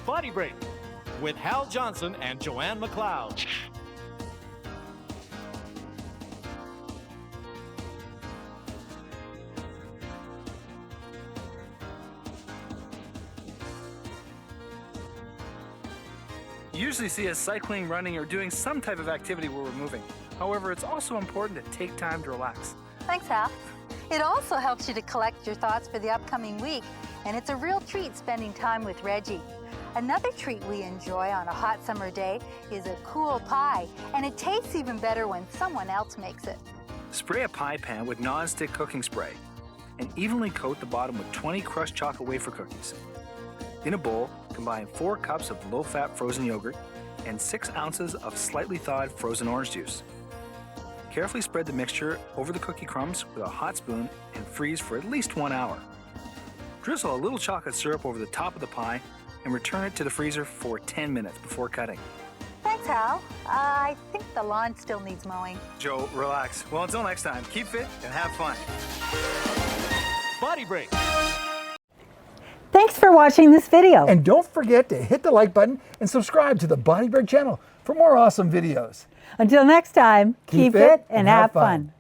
Body Break with Hal Johnson and Joanne McLeod. You usually see us cycling, running, or doing some type of activity where we're moving. However, it's also important to take time to relax. Thanks, Hal. It also helps you to collect your thoughts for the upcoming week, and it's a real treat spending time with Reggie. Another treat we enjoy on a hot summer day is a cool pie, and it tastes even better when someone else makes it. Spray a pie pan with non-stick cooking spray and evenly coat the bottom with 20 crushed chocolate wafer cookies. In a bowl, combine 4 cups of low-fat frozen yogurt and 6 ounces of slightly thawed frozen orange juice. Carefully spread the mixture over the cookie crumbs with a hot spoon and freeze for at least 1 hour. Drizzle a little chocolate syrup over the top of the pie and return it to the freezer for 10 minutes before cutting. Thanks, Hal. I think the lawn still needs mowing. Joe, relax. Well, until next time, keep fit and have fun. Body Break. Thanks for watching this video. And don't forget to hit the like button and subscribe to the BodyBreak channel for more awesome videos. Until next time, keep fit and have fun.